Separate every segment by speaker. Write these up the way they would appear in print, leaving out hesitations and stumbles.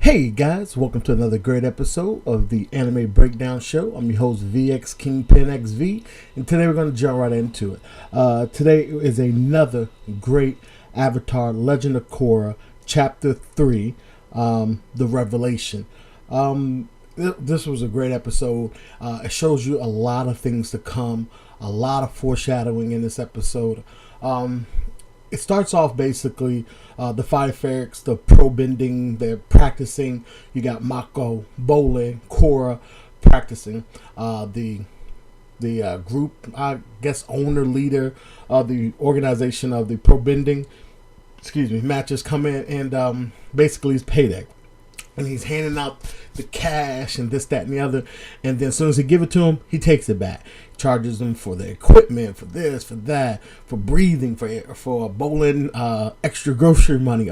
Speaker 1: Hey guys, welcome to another great episode of the Anime Breakdown Show. I'm your host vxKingPinxv, and today we're going to jump right into it. Today is another great Avatar Legend of Korra Chapter 3, The Revelation. This was a great episode. It shows you a lot of things to come, a lot of foreshadowing in this episode. It starts off basically the Fire Ferrets, the pro bending, they're practicing. You got Mako, Bolin, Korra practicing. The group, I guess, owner, leader of the organization of the pro bending, matches come in and basically it's payday. And he's handing out the cash and this, that, and the other. And then as soon as he give it to him, he takes it back. Charges them for the equipment, for this, for that, for breathing, for bowling, extra grocery money,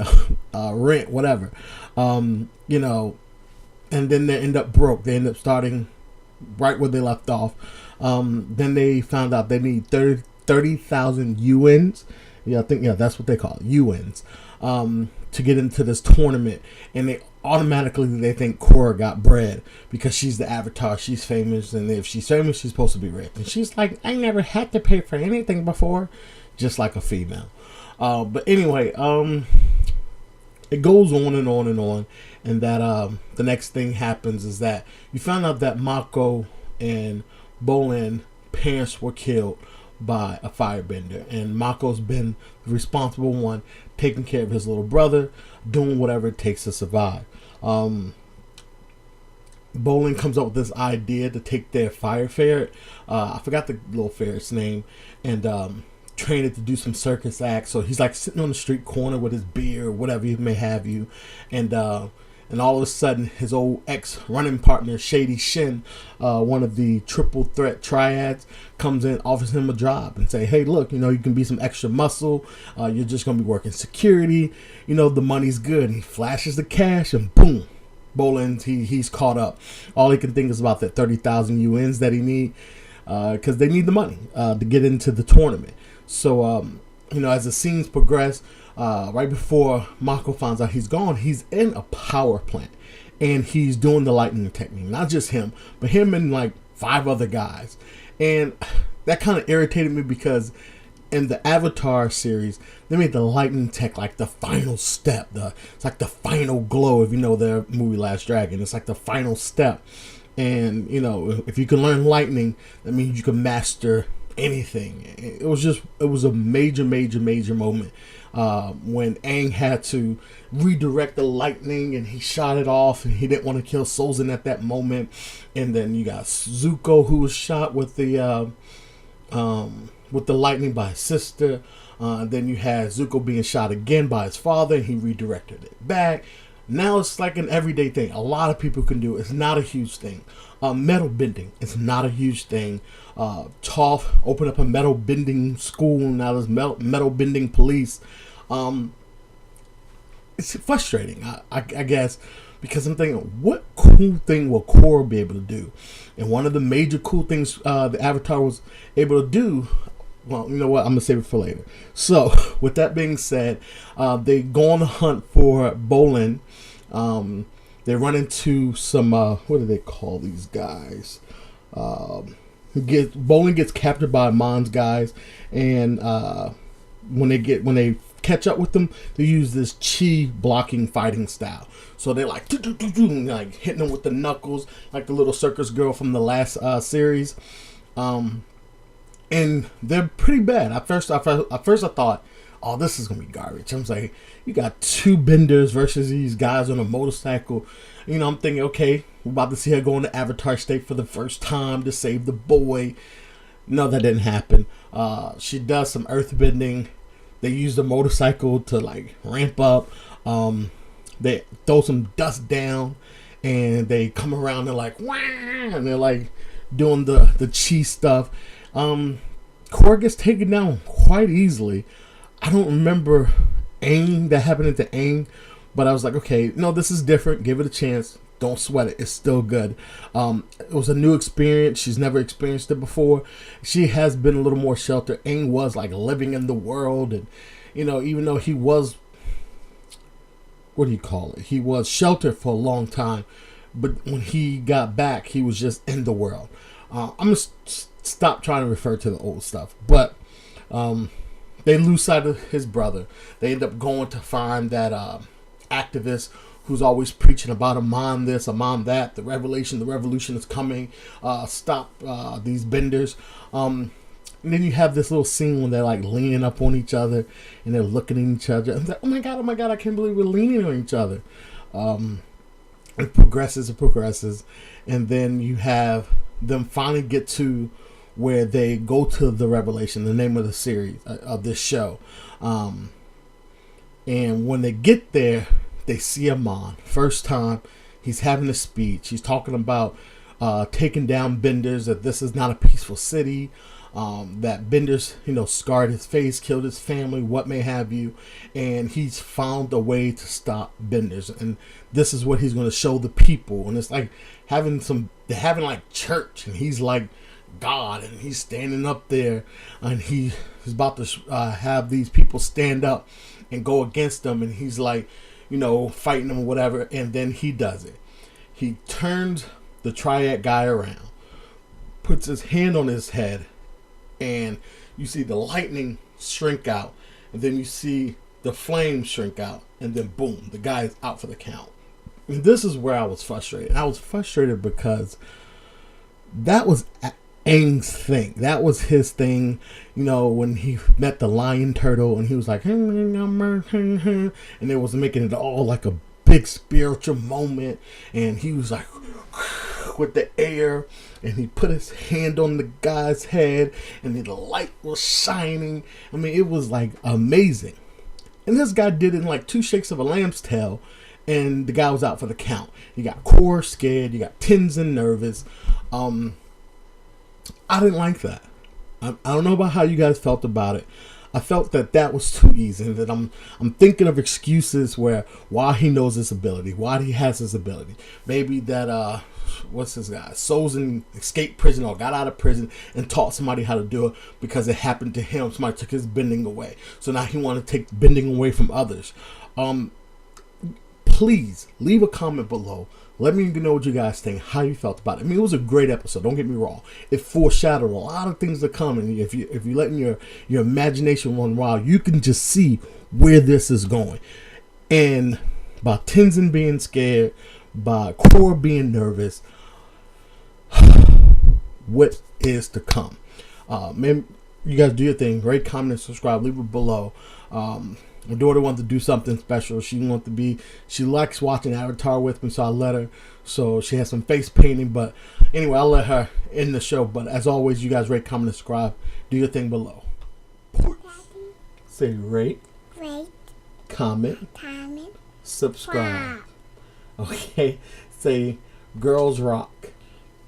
Speaker 1: rent, whatever. And then they end up broke. They end up starting right where they left off. Then they found out they need 30,000 yuans. That's what they call it, yuans. To get into this tournament, and they think Korra got bread because she's the Avatar, she's famous, and if she's famous, she's supposed to be rich. And she's like, I never had to pay for anything before, just like a female. But anyway, it goes on and on and on, and that the next thing happens is that you find out that Mako and Bolin parents were killed by a firebender, and Mako's been the responsible one taking care of his little brother, doing whatever it takes to survive. Bolin comes up with this idea to take their fire ferret, I forgot the little ferret's name, and train it to do some circus acts. So he's like sitting on the street corner with his beer or whatever you may have you, and all of a sudden his old ex running partner Shady Shin, one of the triple threat triads, comes in, offers him a job and say, hey, look, you can be some extra muscle, you're just going to be working security, the money's good. And he flashes the cash and boom, Bolin, he's caught up. All he can think is about that 30,000 yuans that he need, because they need the money to get into the tournament. So as the scenes progress, right before Mako finds out he's gone, he's in a power plant and he's doing the lightning technique. Not just him, but him and like 5 other guys. And that kind of irritated me because in the Avatar series, they made the lightning tech like the final step. It's like the final glow. If you know their movie Last Dragon, it's like the final step. And if you can learn lightning, that means you can master anything. It was a major moment when Aang had to redirect the lightning and he shot it off, and he didn't want to kill Sozin at that moment. And then you got Zuko, who was shot with the lightning by his sister. Then you had Zuko being shot again by his father, and he redirected it back. Now it's like an everyday thing. A lot of people can do it. It's not a huge thing. Metal bending, it's not a huge thing. Toph opened up a metal bending school, now there's metal bending police. It's frustrating, I guess, because I'm thinking, what cool thing will Korra be able to do? And one of the major cool things the Avatar was able to do, well, you know what, I'm going to save it for later. So, with that being said, they go on the hunt for Bolin. They run into some, what do they call these guys? Bolin gets captured by Mon's guys, and when they catch up with them, they use this chi blocking fighting style. So they're like, like hitting them with the knuckles, like the little circus girl from the last series. And they're pretty bad. At first I thought, oh, this is gonna be garbage. I'm like, you got 2 benders versus these guys on a motorcycle. I'm thinking, okay, we're about to see her go into Avatar state for the first time to save the boy. No, that didn't happen. She does some earth bending. They use the motorcycle to like ramp up. They throw some dust down, and they come around. They're like, wah, and they're like doing the chi stuff. Korra gets taken down quite easily. I don't remember that happening to Aang, but I was like, okay, no, this is different. Give it a chance. Don't sweat it. It's still good. It was a new experience. She's never experienced it before. She has been a little more sheltered. Aang was like living in the world, and even though he was what do you call it? He was sheltered for a long time, but when he got back, he was just in the world. I'm gonna stop trying to refer to the old stuff, but they lose sight of his brother. They end up going to find that activist who's always preaching about a mom this, a mom that, the revolution is coming, stop these benders. And then you have this little scene when they're like leaning up on each other and they're looking at each other. And like, oh my god, I can't believe we're leaning on each other. It progresses, and then you have them finally get to where they go to the revelation, the name of the series of this show. And when they get there, they see Amon. First time, he's having a speech. He's talking about taking down benders, that this is not a peaceful city, that benders, scarred his face, killed his family, what may have you, and he's found a way to stop benders. And this is what he's going to show the people. And it's like they're having like church, and he's like God, and he's standing up there, and he's about to have these people stand up and go against them, and he's like, fighting them or whatever. And then he does it. He turns the triad guy around, puts his hand on his head, and you see the lightning shrink out, and then you see the flames shrink out, and then boom, the guy's out for the count. And this is where I was frustrated. I was frustrated because that was Aang's thing. That was his thing, when he met the lion turtle and he was like, and it was making it all like a big spiritual moment, and he was like with the air, and he put his hand on the guy's head, and the light was shining. I mean, it was like amazing. And this guy did it in like 2 shakes of a lamb's tail, and the guy was out for the count. You got Korra scared, you got Tenzin nervous. I didn't like that. I don't know about how you guys felt about it. I felt that was too easy, and that I'm thinking of excuses why he knows his ability, why he has his ability. Maybe that what's his guy? Sozin escaped prison or got out of prison and taught somebody how to do it because it happened to him. Somebody took his bending away, so now he wanted to take bending away from others. Please leave a comment below. Let me know what you guys think, how you felt about it. I mean, it was a great episode. Don't get me wrong. It foreshadowed a lot of things to come, and if you letting your imagination run wild, you can just see where this is going. And by Tenzin being scared, by Korra being nervous, what is to come? Man, you guys do your thing. Rate, comment, and subscribe. Leave it below. My daughter wanted to do something special. She likes watching Avatar with me, so I let her. So she has some face painting, but anyway, I'll let her end the show. But as always, you guys rate, comment, and subscribe. Do your thing below. Say rate, comment, subscribe. Okay. Say girls rock.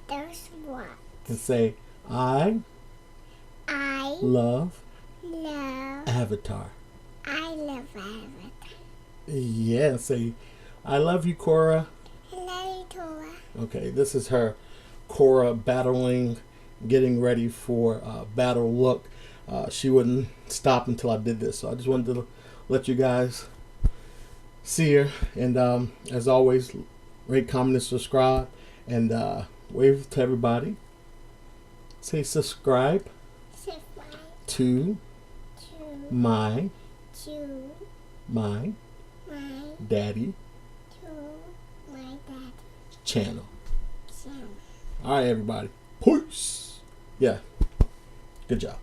Speaker 1: And say I love Avatar.
Speaker 2: I love Avatar.
Speaker 1: Yeah, say, I love you, Korra.
Speaker 2: I love you, Korra.
Speaker 1: Okay, this is her Korra battling, getting ready for battle look. She wouldn't stop until I did this, so I just wanted to let you guys see her. And as always, rate, comment, and subscribe. And wave to everybody. Say subscribe to my daddy channel. All right, everybody. Peace. Yeah. Good job.